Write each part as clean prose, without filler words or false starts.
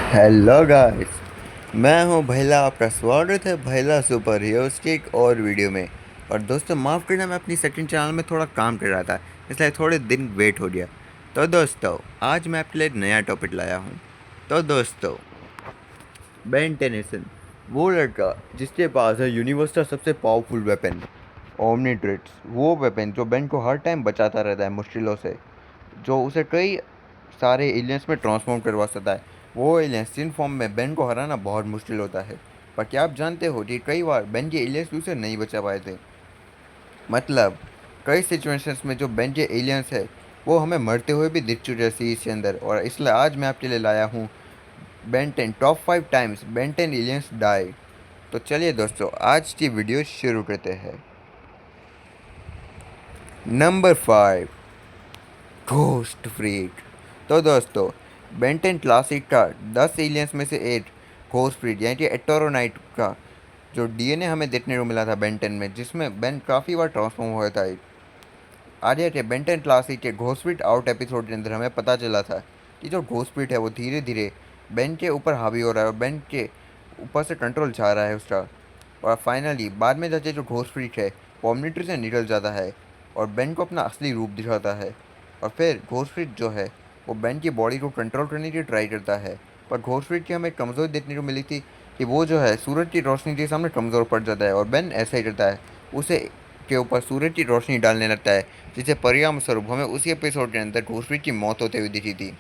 Hello guys. मैं हूं भैला, आपका स्वागत है भैला सुपर हीरोज की एक और वीडियो में। और दोस्तों माफ़ करना, मैं अपनी सेकंड चैनल में थोड़ा काम कर रहा था, इसलिए थोड़े दिन वेट हो गया। तो दोस्तों आज मैं आपके लिए एक नया टॉपिक लाया हूं। तो दोस्तों, बेन टेनिसन, वो लड़का जिसके पास है यूनिवर्स का सबसे पावरफुल वेपन ओमनीट्रिक्स, वो वेपन जो बेन को हर टाइम बचाता रहता है मुश्किलों से, जो उसे कई सारे एलियंस में ट्रांसफॉर्म करवा सकता है। वो एलियंस जिन फॉर्म में बेन को हराना बहुत मुश्किल होता है। पर क्या आप जानते हो कि कई बार बेन के एलियंस भी उसे नहीं बचा पाए थे। मतलब कई सिचुएशंस में जो बेन के एलियंस है वो हमें मरते हुए भी दिख चुके हैं सीरीज के अंदर। और इसलिए आज मैं आपके लिए लाया हूँ Ben 10 top 5 times Ben 10 aliens die. तो चलिए दोस्तों आज की वीडियो शुरू करते हैं। Number 5, ghost freak. तो दोस्तों, बेंटन क्लासिक का 10 एलियंस में से एक घोस्ट फ्रीक यानी कि एटोरोनाइट का जो डीएनए हमें देखने को मिला था बेंटन में, जिसमें बेन काफ़ी बार ट्रांसफॉर्म हुआ था। आर्या के बेंटन क्लासिक के घोस्ट फ्रीक आउट एपिसोड के अंदर हमें पता चला था कि जो घोस्ट फ्रीक है वो धीरे धीरे बेन के ऊपर हावी हो रहा है और बेन के ऊपर से कंट्रोल चाह रहा है उसका। और फाइनली बाद में जाके जो घोस्ट फ्रीक है वो ओमनीट्री से निकल जाता है और बेन को अपना असली रूप दिखाता है। और फिर घोस्ट फ्रीक जो है वो बेन की बॉडी को कंट्रोल करने की ट्राई करता है। पर घोस्ट फ्रीक की हमें कमज़ोरी देखने को मिली थी कि वो जो है सूरज की रोशनी के सामने कमज़ोर पड़ जाता है और बेन ऐसा ही करता है, उसे के ऊपर सूरज की रोशनी डालने लगता है, जिससे परिणाम स्वरूप हमें उसी एपिसोड के अंदर घोस्ट फ्रीक की मौत होते हुए दिखी थी।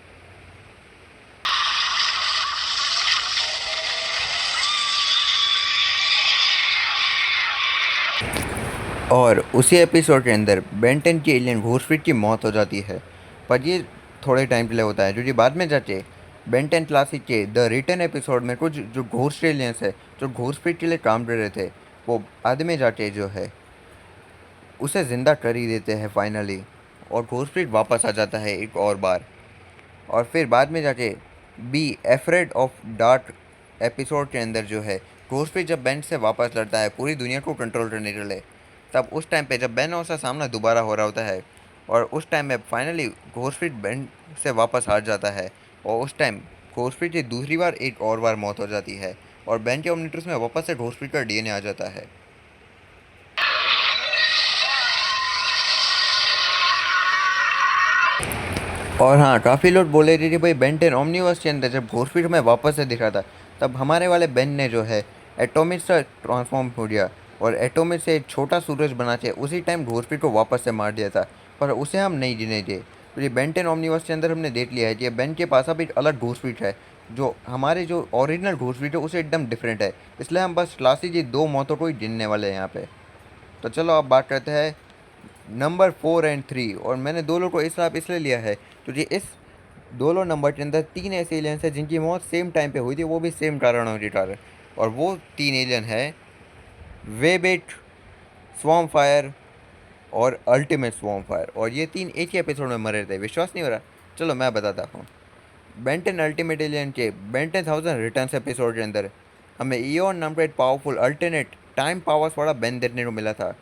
और उसी एपिसोड के अंदर बेंटन की एलियन घोस्टफ्रीट की मौत हो जाती है। पर ये थोड़े टाइम के लिए होता है, क्योंकि बाद में जाके बेंटन क्लासिक के द रिटर्न एपिसोड में कुछ जो घोस्ट एलियंस है जो घोस्टफ्रीट के लिए काम कर रहे थे, वो बाद में जाके जो है उसे ज़िंदा कर ही देते हैं फाइनली। और घोस्टफ्रीट वापस आ जाता है एक और बार। और फिर बाद में जाके be afraid of dark episode के अंदर जो है घोस्टफ्रीट जब बेन से वापस लड़ता है पूरी दुनिया को कंट्रोल करने के लिए, तब उस टाइम पे जब बेन और उसका सामना दोबारा हो रहा होता है और उस टाइम में फाइनली घोस्टफ्रीट बेन से वापस हार जाता है। और उस टाइम घोस्टफ्रीट की दूसरी बार एक और बार मौत हो जाती है और बेन के ओमनीट्रिक्स में वापस से घोस्टफ्रीट का डीएनए आ जाता है। और हाँ, काफ़ी लोग बोले थे कि भाई बेन 10 ओमनीवर्स के अंदर जब घोस्टफ्रीट हमें वापस से दिखा था, तब हमारे वाले बेन ने जो है एटॉमिक से ट्रांसफॉर्म हो गया और एटॉमिक से एक छोटा सूरज बना के उसी टाइम घोस्टफ्रीट को वापस से मार दिया था। पर उसे हम नहीं जीने दिए। तो ये बेन 10 ओमनीवर्स के अंदर हमने देख लिया है कि बेन के पास अब एक अलग घोस्टफ्रीट है, जो हमारे जो ओरिजिनल घोस्टफ्रीट है उसे एकदम डिफरेंट है। इसलिए हम बस क्लासिक ये दो मौतों को ही गिनने वाले हैं यहाँ पे। तो चलो अब बात करते हैं नंबर 4 और 3। और मैंने दो लोगों को इस हिसाब इसलिए लिया है क्योंकि इस दोनों नंबर के अंदर 3 ऐसे एलियंस हैं जिनकी मौत सेम टाइम पे हुई थी, वो भी सेम कारणों के कारण। और वो 3 एलियन है वेबेट, स्वॉर्म फायर और अल्टीमेट स्वॉर्म फायर। और ये तीन एक ही एपिसोड में मरे थे। विश्वास नहीं हो रहा? चलो मैं बताता हूँ। बेंटन अल्टीमेट एलियन के बेंटन 1000 रिटर्न्स एपिसोड के अंदर हमें ईओन नाम का एक पावरफुल अल्टरनेट टाइम पावर्स वाला बेन देखने को मिला था।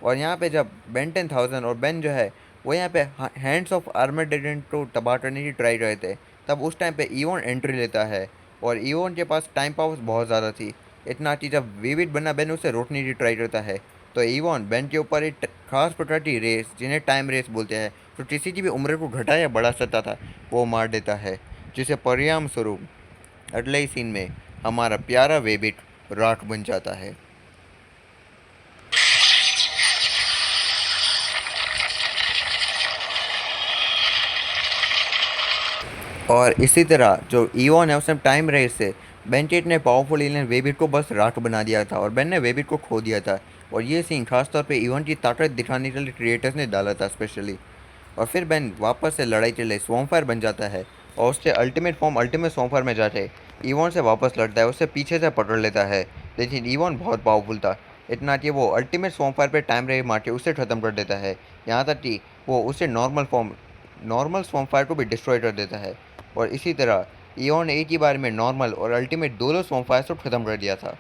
और यहाँ पे जब बेन 10,000 और बेन जो है वो यहाँ पे हैंड्स ऑफ आर्मर को तबाह करने की ट्राई रहे थे, तब उस टाइम पे ईवोन एंट्री लेता है। और ईवोन के पास टाइम पावर्स बहुत ज़्यादा थी, इतना कि जब विविड बना बेन उसे रोकने की ट्राई करता है, तो ईवोन बेन के ऊपर एक खास प्रकार की रेस जिन्हें टाइम रेस बोलते हैं, तो किसी की भी उम्र को घटा या बढ़ा सकता था, वो मार देता है। जिसे परिणाम स्वरूप अगले ही सीन में हमारा प्यारा वेबिट राख बन जाता है। और इसी तरह जो ईवॉन है उसने टाइम रेस से बेंटेट ने पावरफुल एलियन वेबिट को बस राख बना दिया था और बेन ने वेबिट को खो दिया था। और ये सीन खासतौर पे ईवॉन की ताकत दिखाने के लिए क्रिएटर्स ने डाला था स्पेशली। और फिर बेन वापस से लड़ाई के लिए स्वॉर्मफायर बन जाता है और उससे अल्टीमेट फॉर्म अल्टीमेट स्वॉर्मफायर में जाके ईवॉन से वापस लड़ता है, उससे पीछे से पकड़ लेता है। लेकिन ईवॉन बहुत पावरफुल था, इतना कि वो अल्टीमेट स्वॉर्मफायर पे टाइम रेस मार के उसे ख़त्म कर देता है। यहाँ तक कि वो उसे नॉर्मल स्वॉर्मफायर को भी डिस्ट्रॉय कर देता है। और इसी तरह ईओन ने एक ही बार में नॉर्मल और अल्टीमेट दोनों स्वॉर्मफायर्स को ख़त्म कर दिया था।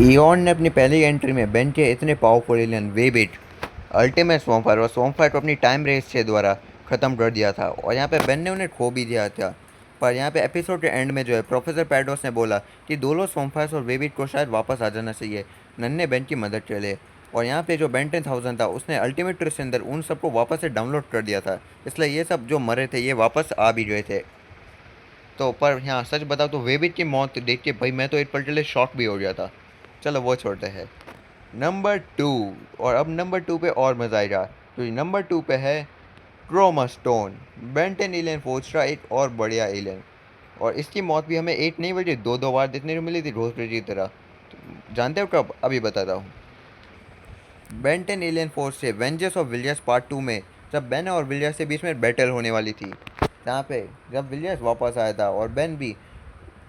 ईओन ने अपनी पहली एंट्री में बेन के इतने पावरफुल एलियन वेबिट अल्टीमेट स्वॉम्प और स्वॉम्प फायर को अपनी टाइम रेस के द्वारा ख़त्म कर दिया था और यहाँ पे बेन ने उन्हें खो भी दिया था। पर यहाँ पे एपिसोड के एंड में जो है प्रोफेसर पैडोस ने बोला कि दोनों स्वॉम्प फायर्स और वेबिट को शायद वापस आ जाना चाहिए नन्हे बेन की मदद के लिए। और यहाँ पे जो बेन 10,000 था उसने अल्टीमेट ट्विस्ट के अंदर उन सबको वापस से डाउनलोड कर दिया था, इसलिए ये सब जो मरे थे ये वापस आ भी गए थे। तो पर यहाँ सच बताओ तो वेबिट की मौत देख के भाई मैं तो एक पल के लिए शॉक भी हो गया था। चलो वो छोड़ते हैं। नंबर 2। और अब नंबर 2 पे और मज़ा आएगा। तो नंबर 2 पे है Chromastone. Ben ten alien force का एक और बढ़िया एलियन, और इसकी मौत भी हमें एक नहीं बल्कि दो दो बार देखने को मिली थी रोज की तरह। तो जानते हो कब? अभी बताता हूँ। बेंटन एलियन फोर्स से वेंजर्स ऑफ विलियर्स पार्ट 2 में जब बेन और विलियर्स के बीच में बैटल होने वाली थी, जहाँ पे जब विलियर्स वापस आया था और बेन भी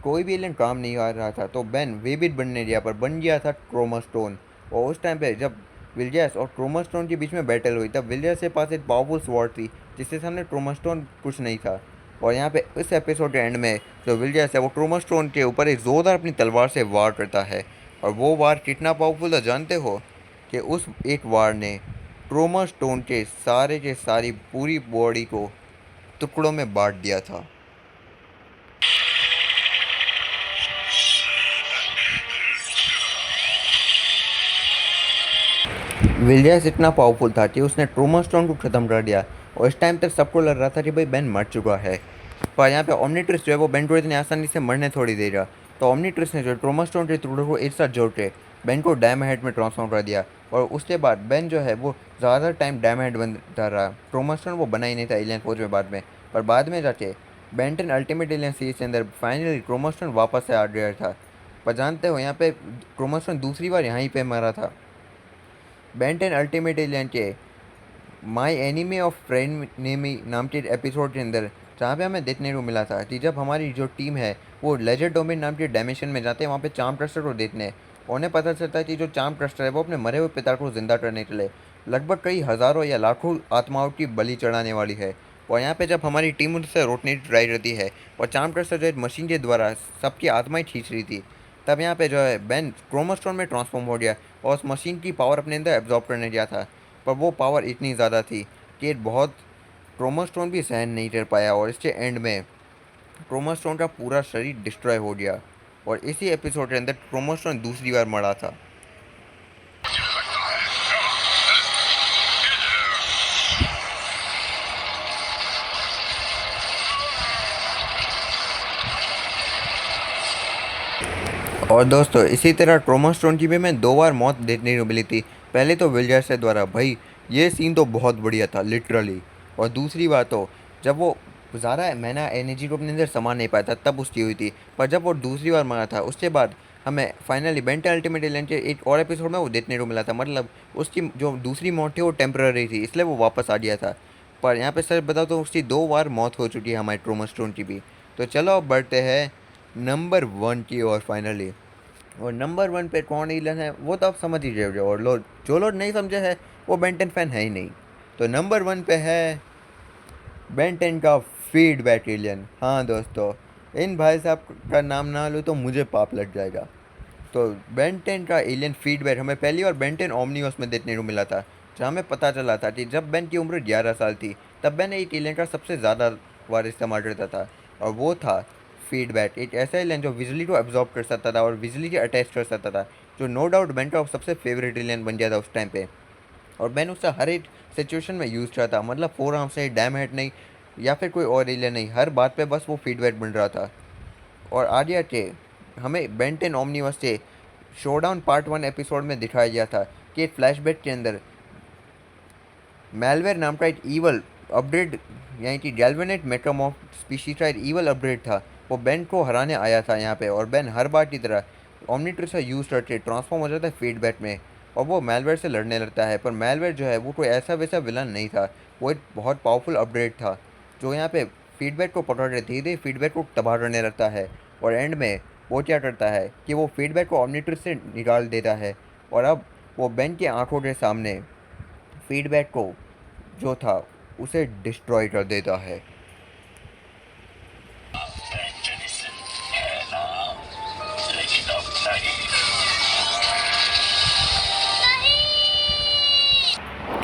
कोई भी एलियन काम नहीं आ रहा था, तो बेन वेबिट बनने गया पर बन गया था क्रोमा स्टोन। और उस टाइम पे जब विलियर्स और क्रोमा स्टोन के बीच में बैटल हुई तब विलियर्स के पास एक पावरफुल स्वॉर्ड थी जिसके सामने क्रोमा स्टोन कुछ नहीं था। और यहाँ पे इस एपिसोड के एंड में जो विलियर्स है वो क्रोमा स्टोन के ऊपर एक जोरदार अपनी तलवार से वार करता है। और वो वार कितना पावरफुल था जानते हो? कि उस एक वार ने क्रोमा स्टोन के सारी पूरी बॉडी को टुकड़ों में बांट दिया था। विलियर्स इतना पावरफुल था कि उसने ट्रूमा स्टोन को ख़त्म कर दिया और इस टाइम तक सबको लग रहा था कि भाई बेन मर चुका है। पर यहाँ पे ओमनीट्रिस जो है वो बेन को इतनी आसानी से मरने थोड़ी देगा। तो ओमनीट्रिस ने जो ट्रूमा स्टोन के टुकड़ों को एक साथ जोड़ के बेन को डैम हेड में ट्रांसफॉर्म कर दिया। और उसके बाद बेन जो है वो ज़्यादा टाइम डैम हेड बनता रहा। ट्रूमा स्टोन वो बना ही नहीं था एलियन फौज में बाद में, पर बाद में जाके बेंटन अल्टीमेट एलियन सीरीज के अंदर फाइनली ट्रूमा स्टोन वापस से आ गया था। पर जानते हो यहाँ पे ट्रूमा स्टोन दूसरी बार यहीं पे मरा था। बेंटन अल्टीमेट एलियन के माई एनिमी ऑफ फ्रेंड नेमी नाम के एपिसोड के अंदर जहाँ पे हमें देखने को मिला था कि जब हमारी जो टीम है वो लेजर डोमेन नाम के डायमेंशन में जाते हैं वहाँ पे चार्म क्रस्टर को देखने, उन्हें पता चलता है कि जो चार्म क्रस्टर है वो अपने मरे हुए पिता को जिंदा करने के लिए लगभग कई हज़ारों या लाखों आत्माओं की बलि चढ़ाने वाली है। और यहाँ पे जब हमारी टीम उनसे रोकने की ट्राई करती है और चार्म क्रस्टर जो है मशीन के द्वारा सबकी आत्माएं खींच रही थी, तब यहाँ पे जो है बेन क्रोमोस्टोन में ट्रांसफॉर्म हो गया और उस मशीन की पावर अपने अंदर एब्जॉर्ब करने गया था। पर वो पावर इतनी ज़्यादा थी कि बहुत क्रोमोस्टोन भी सहन नहीं कर पाया और इसके एंड में क्रोमोस्टोन का पूरा शरीर डिस्ट्रॉय हो गया। और इसी एपिसोड के अंदर क्रोमोस्टोन दूसरी बार मरा था। और दोस्तों इसी तरह क्रोमोस्टोन की भी मैं दो बार मौत देखने को मिली थी। पहले तो विलियर्स के द्वारा, भाई ये सीन तो बहुत बढ़िया था लिटरली। और दूसरी बात तो जब वो ज़्यादा मैंने एनर्जी को अपने अंदर समा नहीं पाया था तब उसकी हुई थी। पर जब वो दूसरी बार मरा था उसके बाद हमें फाइनली बेंटन अल्टीमेट एलियन के एक और एपिसोड में वो देखने को मिला था। मतलब उसकी जो दूसरी मौत थी वो टेम्पररी थी इसलिए वो वापस आ गया था। पर यहाँ पे सर बताओ तो उसकी दो बार मौत हो चुकी है हमारे क्रोमोस्टोन की भी। तो चलो अब बढ़ते हैं नंबर 1 की और फाइनली। और नंबर 1 पे कौन एलियन है वो तो आप समझ ही रहे हो, और लोग जो लोग नहीं समझे हैं वो बेंटन फैन है ही नहीं। तो नंबर 1 पे है बेंटन का फीडबैक एलियन। हाँ दोस्तों, इन भाई साहब का नाम ना लूँ तो मुझे पाप लग जाएगा। तो बेंटेन का एलियन फीडबैक हमें पहली बार बेंटेन ओमनिवर्स में देखने को मिला था, जहाँ हमें पता चला था कि जब बेन की उम्र 11 साल थी तब बेन एक एलियन का सबसे ज़्यादा बार इस्तेमाल करता था, और वो था फीडबैक। एक ऐसा एलियन जो बिजली को एब्जॉर्ब कर सकता था और बिजली के अटैच कर सकता था, जो नो डाउट बेन का सबसे फेवरेट एलियन बन गया था उस टाइम पे। और बेन उससे हर एक सिचुएशन में यूज़ करता था, मतलब फोर आर्म से, डैम हेड नहीं या फिर कोई और एलियन नहीं, हर बात पे बस वो फीडबैक बन रहा था। और आर्या के हमें बेंटेन ओमनिवर्स से शोडाउन पार्ट 1 एपिसोड में दिखाया गया था कि एक फ्लैशबैक के अंदर मेलवेयर नाम का एक ईवल अपग्रेड, यानी कि गैल्वेनेट मेट्रोमॉर्फ स्पीशीज का एक ईवल अपग्रेड था, वो बेन को हराने आया था यहाँ पे। और बेन हर बार की तरह ओमनीट्रिस का यूज़ करके ट्रांसफॉर्म हो जाता है फीडबैक में और वो मेलवेयर से लड़ने लगता है। पर मेलवेयर जो है वो कोई ऐसा वैसा विलन नहीं था, वो एक बहुत पावरफुल अपग्रेड था जो यहाँ पे फीडबैक को पकड़ के धीरे धीरे फीडबैक को तबाह करने लगता है। और एंड में वो क्या करता है कि वो फीडबैक को ओमनीट्रिस से निकाल देता है और अब वो बेन की आंखों के सामने फीडबैक को जो था उसे डिस्ट्रॉय कर देता है।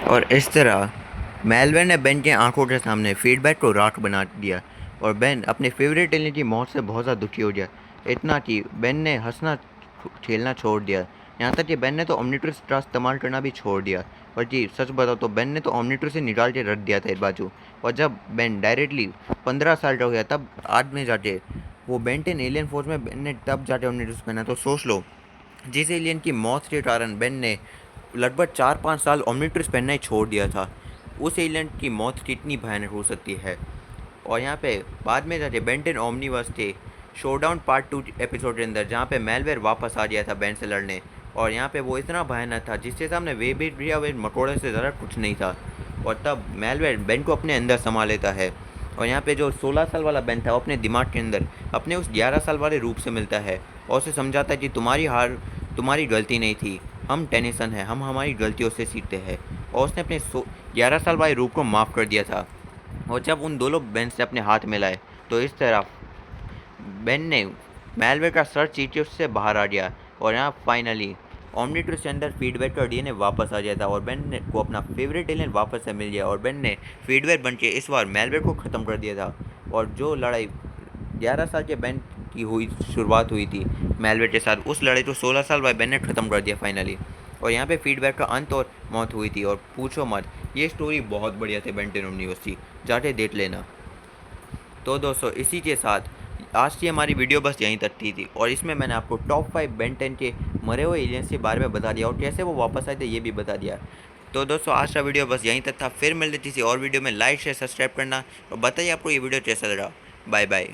और इस तरह मेलविन ने बेन के आंखों के सामने फीडबैक को राख बना दिया और बेन अपने फेवरेट एलियन की मौत से बहुत ज़्यादा दुखी हो गया। इतना कि बेन ने हंसना खेलना छोड़ दिया। यहाँ तक कि बेन ने तो ओमनीट्रिक्स का इस्तेमाल करना भी छोड़ दिया। और जी सच बताओ तो बेन ने तो ओमनीट्रिक्स से निकाल के रख दिया था एक बाजू। और जब बेन डायरेक्टली 15 साल का हो गया तब आज में जाके वो बेंटेन एलियन फोर्स में बेन ने तब जाके ओमनीट्रिक्स पहना। तो सोच लो, जिस एलियन की मौत के कारण बेन ने लगभग 4-5 साल ओमनीट्रिक्स पहनना ही छोड़ दिया था, उस एलियन की मौत कितनी भयानक हो सकती है। और यहाँ पे बाद में जाके बेंटेन ओमनीवर्स के शोडाउन पार्ट 2 एपिसोड के अंदर जहाँ पे मेलवेयर वापस आ गया था बेन से लड़ने, और यहाँ पे वो इतना भयानक था जिसके सामने वे भी या वे मकोड़े से ज़रा कुछ नहीं था। और तब मेलवेयर बेन को अपने अंदर समा लेता है। और यहाँ पे जो 16 साल वाला बेन था वो अपने दिमाग के अंदर अपने उस 11 साल वाले रूप से मिलता है और उसे समझाता है कि तुम्हारी हार तुम्हारी गलती नहीं थी, हम टेनिसन हैं, हम हमारी गलतियों से सीखते हैं। और उसने अपने 11 साल वाले रूप को माफ़ कर दिया था। और जब उन दोनों बेन से अपने हाथ मिलाए तो इस तरह बेन ने मेलवेयर का सर चीटे उससे बाहर आ गया। और यहाँ फाइनली ओमनीट्रिक्स के अंदर फीडबैक का डीएनए वापस आ गया था और बेन ने को अपना फेवरेट एलियन वापस से मिल गया। और बेन ने फीडबैक बन के इस बार मेलवेयर को ख़त्म कर दिया था। और जो लड़ाई 11 साल के बेन की शुरुआत हुई थी मेलवेयर के साथ, उस लड़ाई को 16 साल बाद बेन ने ख़त्म कर दिया फाइनली। और यहाँ पे फीडबैक का अंत और मौत हुई थी। और पूछो मत, ये स्टोरी बहुत बढ़िया थी बेंटेन ओमनीवर्स की, जाके देख लेना। तो दोस्तों इसी के साथ आज की हमारी वीडियो बस यहीं तक थी और इसमें मैंने आपको टॉप 5 बेन 10 के मरे हुए एलियंस के बारे में बता दिया और कैसे वो वापस आए थे ये भी बता दिया। तो दोस्तों आज का वीडियो बस यहीं तक था। फिर मिलते किसी और वीडियो में। लाइक शेयर सब्सक्राइब करना और बताइए आपको ये वीडियो कैसा लगा। Bye bye.